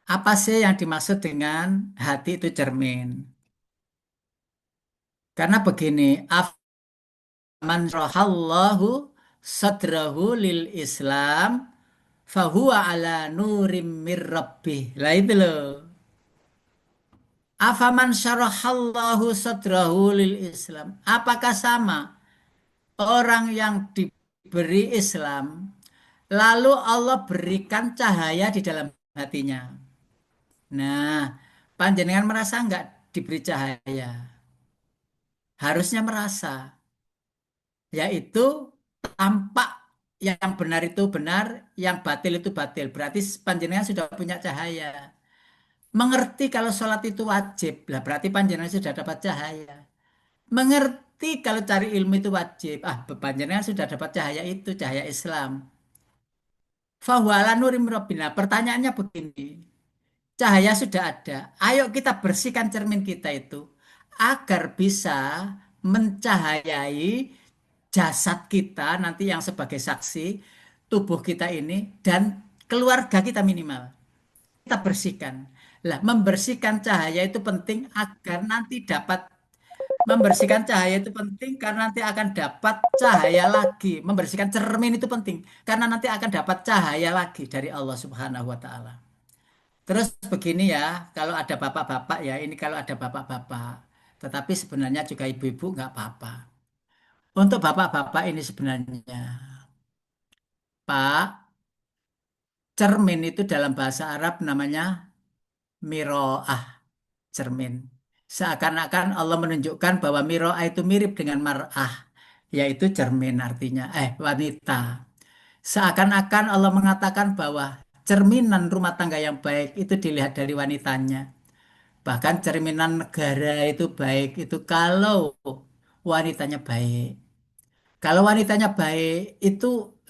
Apa sih yang dimaksud dengan hati itu cermin? Karena begini, aman rohallahu sadrahu lil Islam fahuwa ala nurim mir rabbih. Lah itu loh. Afaman syarahallahu sadrahu lil Islam. Apakah sama orang yang diberi Islam lalu Allah berikan cahaya di dalam hatinya? Nah, panjenengan merasa nggak diberi cahaya? Harusnya merasa, yaitu tampak yang benar itu benar, yang batil itu batil. Berarti panjenengan sudah punya cahaya. Mengerti kalau sholat itu wajib, lah berarti panjenengan sudah dapat cahaya. Mengerti kalau cari ilmu itu wajib, panjenengan sudah dapat cahaya itu, cahaya Islam. Fahuala nurim robbina. Pertanyaannya begini, cahaya sudah ada. Ayo kita bersihkan cermin kita itu agar bisa mencahayai jasad kita nanti yang sebagai saksi tubuh kita ini dan keluarga kita minimal. Kita bersihkan. Lah, membersihkan cahaya itu penting agar nanti dapat membersihkan cahaya itu penting karena nanti akan dapat cahaya lagi. Membersihkan cermin itu penting karena nanti akan dapat cahaya lagi dari Allah Subhanahu wa taala. Terus begini ya, kalau ada bapak-bapak ya, ini kalau ada bapak-bapak. Tetapi sebenarnya juga ibu-ibu nggak apa-apa. Untuk bapak-bapak ini sebenarnya, Pak, cermin itu dalam bahasa Arab namanya miro'ah, cermin. Seakan-akan Allah menunjukkan bahwa miro'ah itu mirip dengan mar'ah, yaitu cermin artinya, wanita. Seakan-akan Allah mengatakan bahwa cerminan rumah tangga yang baik itu dilihat dari wanitanya. Bahkan cerminan negara itu baik itu kalau wanitanya baik. Kalau wanitanya baik itu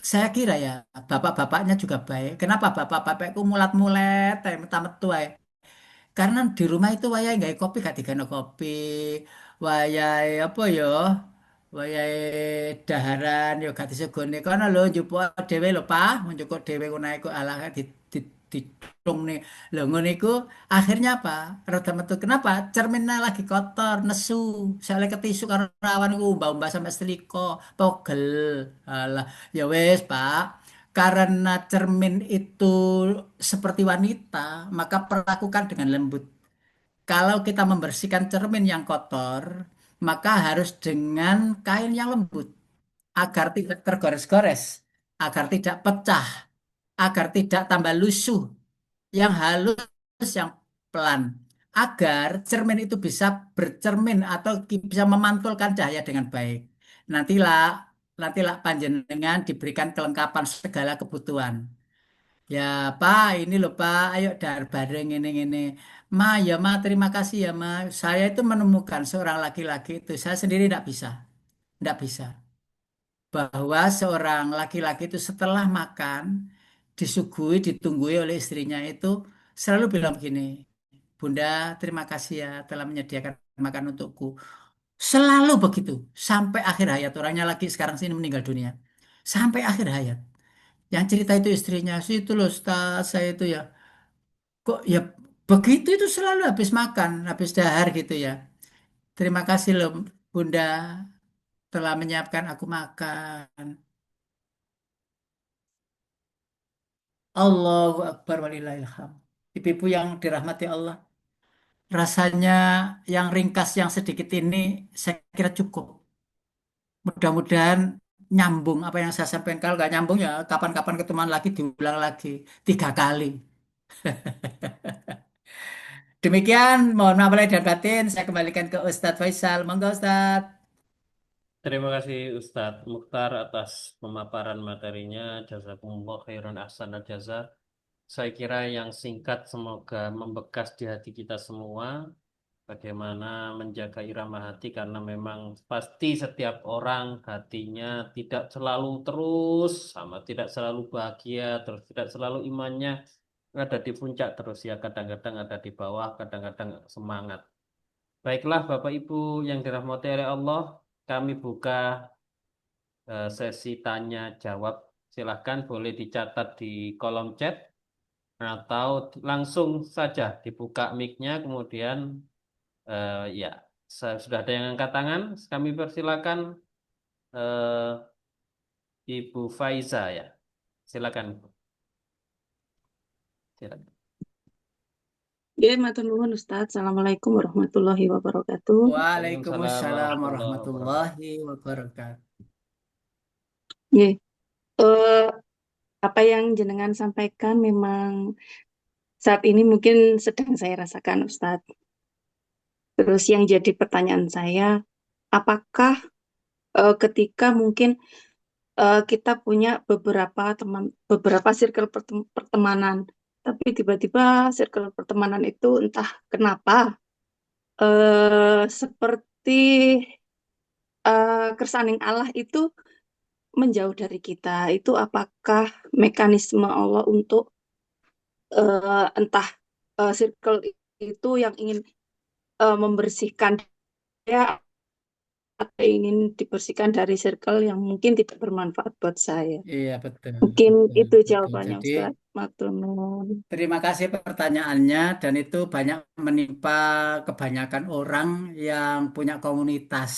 saya kira ya bapak-bapaknya juga baik. Kenapa bapak-bapakku mulat-mulet, tamat tua? Karena di rumah itu wayahe gawe kopi gak digano kopi. Wayahe apa ya? Wayahe daharan ya gak disegoni. Kono lho njupuk dhewe lho, Pak. Njupuk dhewe ngono iku alah ditung nih. Lho ngono iku akhirnya apa? Rada metu. Kenapa? Cerminnya lagi kotor, nesu. Soalnya ketisu karo rawan iku mbak-mbak sampai seliko, pogel. Alah, ya wes, Pak. Karena cermin itu seperti wanita, maka perlakukan dengan lembut. Kalau kita membersihkan cermin yang kotor, maka harus dengan kain yang lembut agar tidak tergores-gores, agar tidak pecah, agar tidak tambah lusuh, yang halus, yang pelan, agar cermin itu bisa bercermin atau bisa memantulkan cahaya dengan baik. Nantilah, nantilah panjenengan diberikan kelengkapan segala kebutuhan. Ya Pak, ini loh Pak, ayo dar bareng ini. Ma, ya Ma, terima kasih ya Ma. Saya itu menemukan seorang laki-laki itu, saya sendiri tidak bisa. Bahwa seorang laki-laki itu setelah makan, disuguhi, ditunggui oleh istrinya itu, selalu bilang begini, Bunda, terima kasih ya telah menyediakan makan untukku. Selalu begitu, sampai akhir hayat. Orangnya lagi sekarang sini meninggal dunia. Sampai akhir hayat. Yang cerita itu istrinya, sih itu loh, Ustaz, saya itu ya. Kok ya begitu itu selalu habis makan, habis dahar gitu ya. Terima kasih loh Bunda telah menyiapkan aku makan. Allahu Akbar walillahilham. Ibu-ibu yang dirahmati Allah. Rasanya yang ringkas yang sedikit ini saya kira cukup. Mudah-mudahan nyambung apa yang saya sampaikan. Kalau nggak nyambung ya kapan-kapan ketemuan lagi diulang lagi 3 kali. Demikian, mohon maaf lahir dan batin. Saya kembalikan ke Ustadz Faisal. Monggo Ustadz. Terima kasih Ustadz Mukhtar atas pemaparan materinya. Jazakumullah khairan ahsanal jaza. Saya kira yang singkat semoga membekas di hati kita semua. Bagaimana menjaga irama hati karena memang pasti setiap orang hatinya tidak selalu terus sama, tidak selalu bahagia, terus tidak selalu imannya ada di puncak terus ya. Kadang-kadang ada di bawah, kadang-kadang semangat. Baiklah Bapak Ibu yang dirahmati oleh Allah, kami buka sesi tanya jawab. Silahkan boleh dicatat di kolom chat atau langsung saja dibuka mic-nya kemudian ya sudah ada yang angkat tangan. Kami persilakan eh, Ibu Faiza ya. Silakan. Silakan. Ya, matur nuwun Ustaz. Assalamualaikum warahmatullahi wabarakatuh. Waalaikumsalam Waalaikumsalam warahmatullahi wabarakatuh. warahmatullahi wabarakatuh. Ya, eh, apa yang jenengan sampaikan memang saat ini mungkin sedang saya rasakan Ustaz. Terus yang jadi pertanyaan saya, apakah ketika mungkin kita punya beberapa circle pertemanan, tapi tiba-tiba circle pertemanan itu entah kenapa seperti kersaning Allah itu menjauh dari kita. Itu apakah mekanisme Allah untuk entah circle itu yang ingin membersihkan dia atau ingin dibersihkan dari circle yang mungkin tidak bermanfaat buat saya. Iya betul, Mungkin betul, itu betul. jawabannya Jadi Ustaz. Matur nuwun. terima kasih pertanyaannya dan itu banyak menimpa kebanyakan orang yang punya komunitas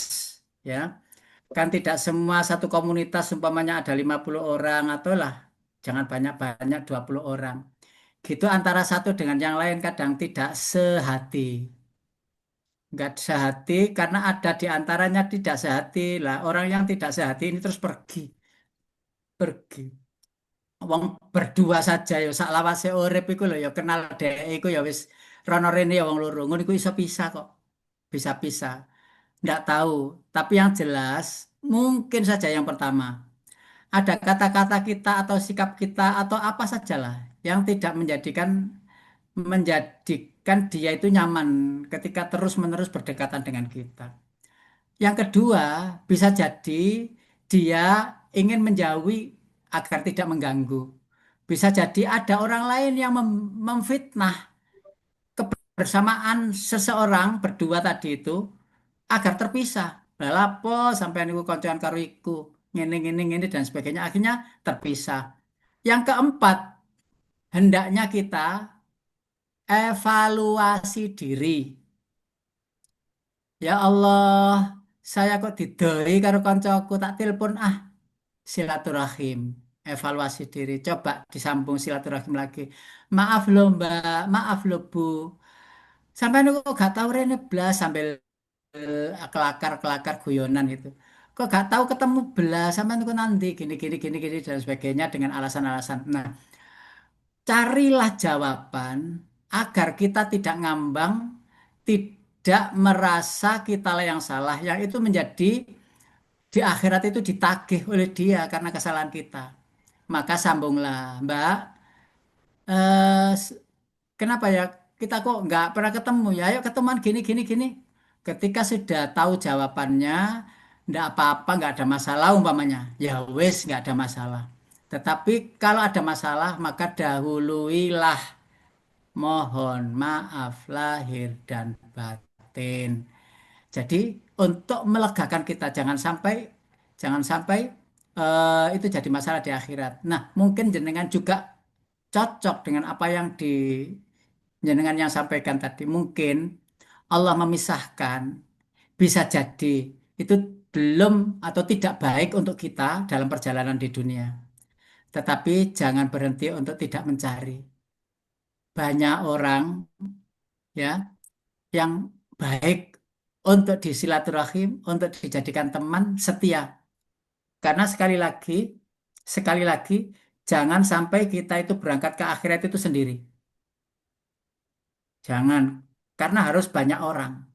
ya. Kan tidak semua satu komunitas umpamanya ada 50 orang atau lah jangan banyak-banyak 20 orang. Gitu antara satu dengan yang lain kadang tidak sehati. Nggak sehati karena ada di antaranya tidak sehati. Lah orang yang tidak sehati ini terus pergi. Pergi. Wong berdua saja ya sak lawase urip iku lho ya kenal dhek iku ya wis rono rene ya wong loro. Ngono iku iso pisah kok. Bisa pisah. Nggak tahu. Tapi yang jelas mungkin saja yang pertama ada kata-kata kita atau sikap kita atau apa sajalah yang tidak menjadikan dia itu nyaman ketika terus-menerus berdekatan dengan kita. Yang kedua, bisa jadi dia ingin menjauhi agar tidak mengganggu. Bisa jadi ada orang lain yang memfitnah kebersamaan seseorang berdua tadi itu agar terpisah. Lah lapo sampai niku koncoan karo iku, ngene dan sebagainya akhirnya terpisah. Yang keempat, hendaknya kita evaluasi diri. Ya Allah, saya kok didoi karo koncoku tak telepon silaturahim. Evaluasi diri. Coba disambung silaturahim lagi. Maaf loh Mbak, maaf loh Bu. Sampai kok gak tahu Rene blas sambil kelakar-kelakar guyonan itu. Kok gak tahu ketemu belas sampai niku nanti gini dan sebagainya dengan alasan-alasan. Nah, carilah jawaban agar kita tidak ngambang, tidak merasa kitalah yang salah, yang itu menjadi di akhirat itu ditagih oleh dia karena kesalahan kita. Maka sambunglah, Mbak. eh, Kenapa ya kita kok nggak pernah ketemu ya? Ayo ketemuan gini. Ketika sudah tahu jawabannya, nggak apa-apa, nggak ada masalah umpamanya. Ya wes nggak ada masalah. Tetapi kalau ada masalah, maka dahuluilah mohon maaf lahir dan batin. Jadi untuk melegakan kita jangan sampai itu jadi masalah di akhirat. Nah, mungkin jenengan juga cocok dengan apa yang jenengan yang sampaikan tadi. Mungkin Allah memisahkan, bisa jadi itu belum atau tidak baik untuk kita dalam perjalanan di dunia. Tetapi jangan berhenti untuk tidak mencari. Banyak orang ya yang baik untuk disilaturahim, untuk dijadikan teman setia. Karena sekali lagi, jangan sampai kita itu berangkat ke akhirat itu sendiri. Jangan, karena harus banyak orang,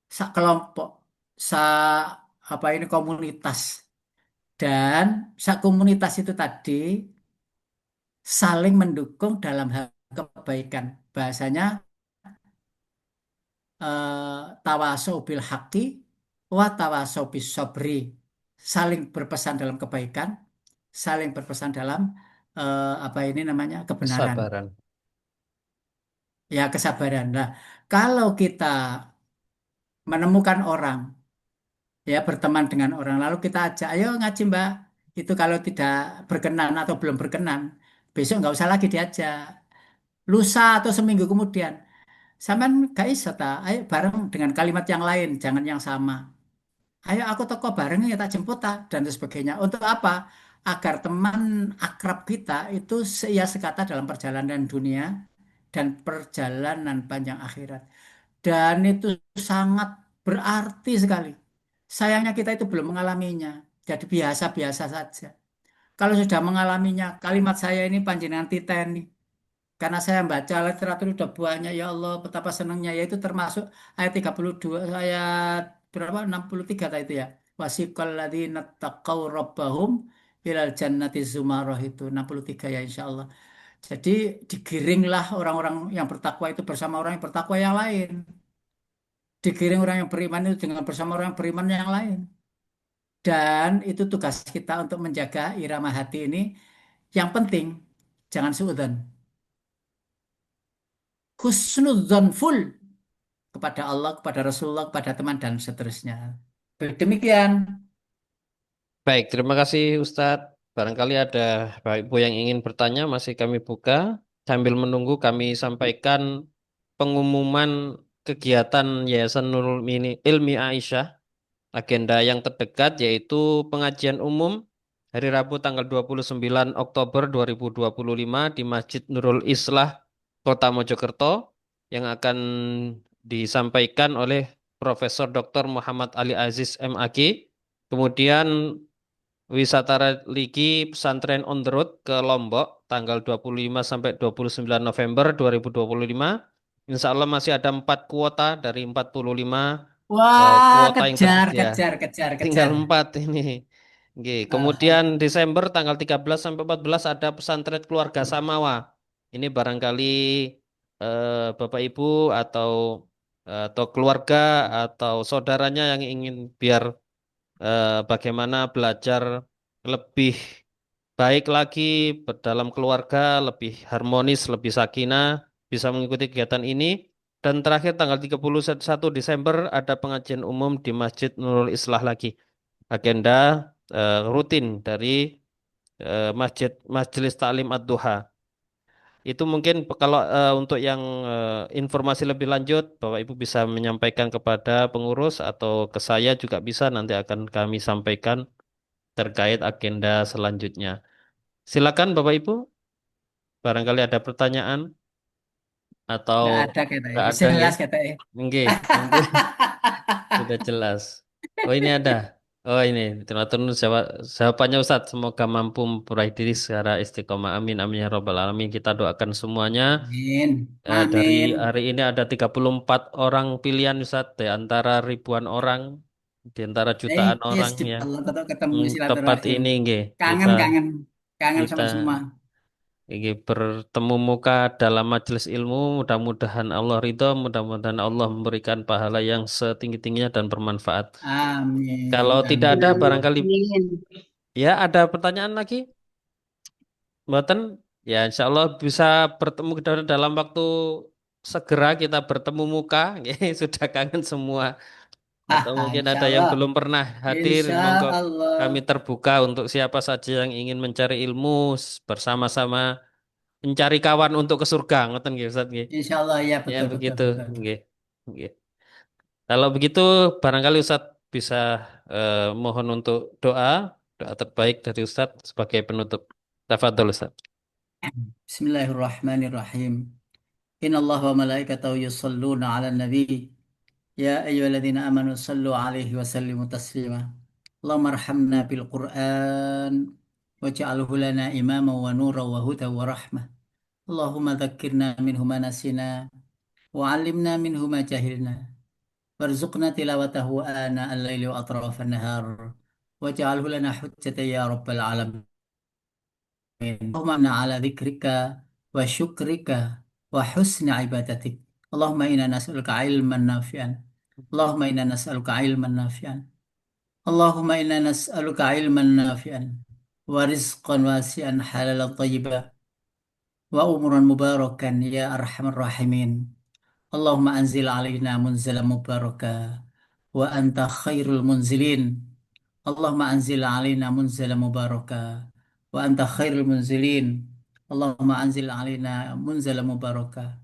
sak kelompok, sak apa ini komunitas, dan sak komunitas itu tadi saling mendukung dalam hal kebaikan. Bahasanya tawasau bil haqqi wa tawasau bis sabri. Saling berpesan dalam kebaikan, saling berpesan dalam apa ini namanya kebenaran. Kesabaran. Ya, kesabaran. Nah, kalau kita menemukan orang, ya berteman dengan orang, lalu kita ajak, ayo ngaji Mbak. Itu kalau tidak berkenan atau belum berkenan, besok nggak usah lagi diajak. Lusa atau seminggu kemudian, sampean gak iso ta, ayo bareng dengan kalimat yang lain, jangan yang sama. Ayo aku toko bareng ya tak jemput ta dan sebagainya. Untuk apa? Agar teman akrab kita itu seia sekata dalam perjalanan dunia dan perjalanan panjang akhirat. Dan itu sangat berarti sekali. Sayangnya kita itu belum mengalaminya. Jadi biasa-biasa saja. Kalau sudah mengalaminya, kalimat saya ini panjenengan titeni. Karena saya baca literatur udah banyak, ya Allah, betapa senangnya. Yaitu termasuk ayat 32, ayat berapa? 63 tadi itu ya. Wasiqal ladzina taqaw rabbahum ilal jannati zumarah itu. 63 ya insya Allah. Jadi digiringlah orang-orang yang bertakwa itu bersama orang yang bertakwa yang lain. Digiring orang yang beriman itu dengan bersama orang yang beriman yang lain. Dan itu tugas kita untuk menjaga irama hati ini. Yang penting, jangan suudzon. Husnudzon full kepada Allah, kepada Rasulullah, kepada teman, dan seterusnya. Demikian. Baik, terima kasih Ustadz. Barangkali ada Bapak Ibu yang ingin bertanya, masih kami buka. Sambil menunggu kami sampaikan pengumuman kegiatan Yayasan Nurul Ilmi Aisyah. Agenda yang terdekat yaitu pengajian umum hari Rabu tanggal 29 Oktober 2025 di Masjid Nurul Islah, Kota Mojokerto yang akan disampaikan oleh Profesor Dr. Muhammad Ali Aziz MAG. Kemudian wisata religi pesantren on the road ke Lombok tanggal 25 sampai 29 November 2025. Insya Allah masih ada 4 kuota dari 45 Wah, kuota yang kejar, tersedia. kejar, kejar, Tinggal kejar. 4 ini. Oke, kemudian Desember tanggal 13 sampai 14 ada pesantren keluarga Samawa Ini barangkali Bapak Ibu atau keluarga atau saudaranya yang ingin biar bagaimana belajar lebih baik lagi dalam keluarga, lebih harmonis, lebih sakinah, bisa mengikuti kegiatan ini. Dan terakhir tanggal 31 Desember ada pengajian umum di Masjid Nurul Islah lagi. Agenda rutin dari Masjid Majelis Taklim Ad-Duha. Itu mungkin kalau untuk yang informasi lebih lanjut, Bapak Ibu bisa menyampaikan kepada pengurus atau ke saya juga bisa, nanti akan kami sampaikan terkait agenda selanjutnya. Silakan Bapak Ibu, barangkali ada pertanyaan atau Nggak ada katanya. nggak Wis ada nggih? jelas katanya. Nggih, nanti sudah jelas. Oh ini ada. Oh ini, ternyata jawabannya Ustadz. Semoga mampu memperaih diri secara istiqomah. Amin, amin ya robbal alamin. Kita doakan semuanya. Amin. Dari Amin. hari ini ada 34 orang pilihan Ustadz, di antara ribuan orang, di antara jutaan Yes, orang yang Allah tetap ketemu tepat silaturahim. ini nggih. Kita Kangen, kangen. Kangen kita sama semua. ini bertemu muka dalam majelis ilmu, mudah-mudahan Allah ridho, mudah-mudahan Allah memberikan pahala yang setinggi-tingginya dan bermanfaat. Kalau Amin. tidak Amin. ada, Amin. barangkali Amin. ya ada pertanyaan lagi, Mboten? Ya, insya Allah bisa bertemu dalam waktu segera kita bertemu muka, ya, sudah kangen semua. Atau mungkin Insya ada yang Allah. belum pernah hadir, Insya monggo kami Allah. terbuka untuk siapa saja yang ingin mencari ilmu bersama-sama mencari kawan untuk ke surga, ngoten nggih Ustaz nggih. Insya Allah ya Ya betul betul begitu, betul. nggih. Nggih. Kalau begitu barangkali Ustaz bisa mohon untuk doa, doa terbaik dari Ustaz sebagai penutup. Tafadhol Ustaz. Bismillahirrahmanirrahim. Inna Allah wa malaikatahu yusalluna ala nabi. Ya ayyuhalladzina amanu sallu alaihi wa sallimu taslima. Allahumma arhamna bil Qur'an waj'alhu lana imama wa nura wa huda wa rahmah. Allahumma dzakkirna minhu ma nasina wa 'allimna minhu ma jahilna. Warzuqna tilawatahu ana al-laili wa atrafan nahar. Waj'alhu lana hujjatan ya rabbal alamin. Allahumma inna ala dzikrika wa syukrika wa husni ibadatik. Allahumma inna nas'aluka ilman nafi'an. Allahumma inna nas'aluka ilman nafi'an. Allahumma inna nas'aluka ilman nafi'an wa rizqan wasi'an halalan thayyiban wa umuran mubarakan ya arhamar rahimin. Allahumma anzil alaina munzalan mubaraka wa anta khairul munzilin. Allahumma anzil alaina munzalan mubaraka wa anta khairul munzilin. Allahumma anzil alaina munzalan mubaraka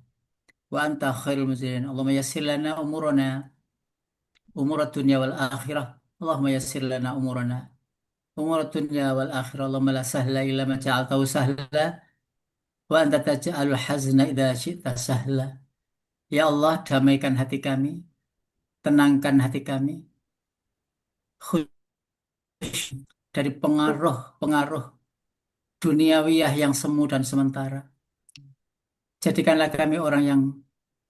wa anta khairul munzilin. Allahumma yassir lana umurana umur dunya wal akhirah. Allahumma yassir lana umurana umur dunya wal akhirah. Allahumma la sahla illa ma ja'altahu sahla wa anta taj'alul hazna idza syi'ta sahla. Ya Allah, damaikan hati kami, tenangkan hati kami dari pengaruh-pengaruh duniawiyah yang semu dan sementara. Jadikanlah kami orang yang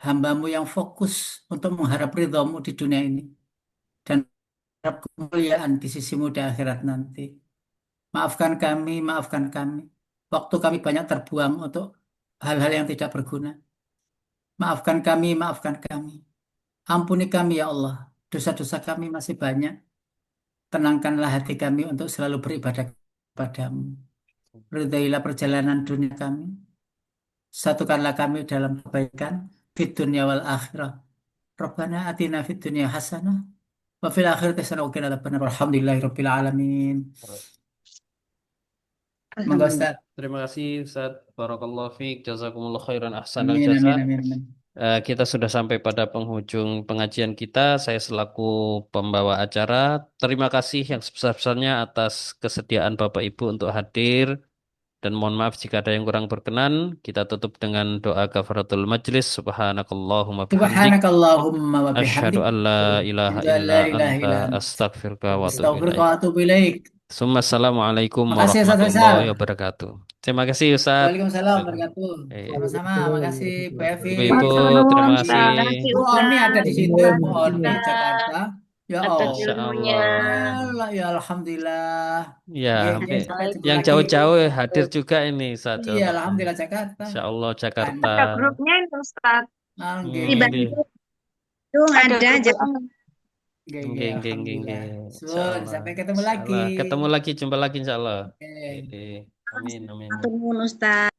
hambamu yang fokus untuk mengharap ridhamu di dunia ini dan harap kemuliaan di sisimu di akhirat nanti. Maafkan kami, maafkan kami. Waktu kami banyak terbuang untuk hal-hal yang tidak berguna. Maafkan kami, maafkan kami. Ampuni kami ya Allah. Dosa-dosa kami masih banyak. Tenangkanlah hati kami untuk selalu beribadah kepadamu. Ridailah perjalanan dunia kami. Satukanlah kami dalam kebaikan fid dunya wal akhirah. Rabbana atina fid dunya hasanah wa fil akhirati hasanah wa qina adzabannar. Alhamdulillahirabbil alamin. Monggo Alhamdulillah. Ustaz. Terima kasih Ustaz. Barakallahu fiik. Jazakumullah khairan ahsanal Amin jaza. amin amin amin. Kita sudah sampai pada penghujung pengajian kita. Saya selaku pembawa acara, terima kasih yang sebesar-besarnya atas kesediaan Bapak Ibu untuk hadir. Dan mohon maaf jika ada yang kurang berkenan. Kita tutup dengan doa kafaratul majlis. Subhanakallahumma bihamdik. Subhanakallahumma wa Asyhadu bihamdik. an la ilaha Asyhadu an illa la ilaha anta illa ant. astaghfiruka wa atubu Astaghfiruka ilaik. wa atubu ilaik. Summa assalamualaikum Makasih Ustaz Faisal. warahmatullahi wabarakatuh. Terima kasih Ustaz. Waalaikumsalam warahmatullahi wabarakatuh. Eh, Sama-sama. Makasih Bu Evi. Ibu-ibu, Matur nuwun, terima Ustaz. kasih. Terima kasih, Bu Oni ada di Ustaz. situ, Bu Oni Jakarta. Ya atas Allah. Masya ilmunya. Allah. Ya Alhamdulillah. Ya, Nggih, nggih, sampai sampai ketemu yang lagi. jauh-jauh hadir juga ini, Ustaz. Iya, Alhamdulillah Jakarta. Insya Allah Jakarta. Ada grupnya ini Ustaz. Nggih, Hmm, nggih, nggih. nggih. Bandung Ada ada grup Jakarta. WA. Nggih, nggih, Nggih, nggih, nggih, Alhamdulillah. nggih. Insya Sun, Allah. sampai ketemu Insya lagi. Allah. Ketemu lagi, jumpa lagi insya Allah. Oke. Amin, amin. Matur nuwun Ustaz.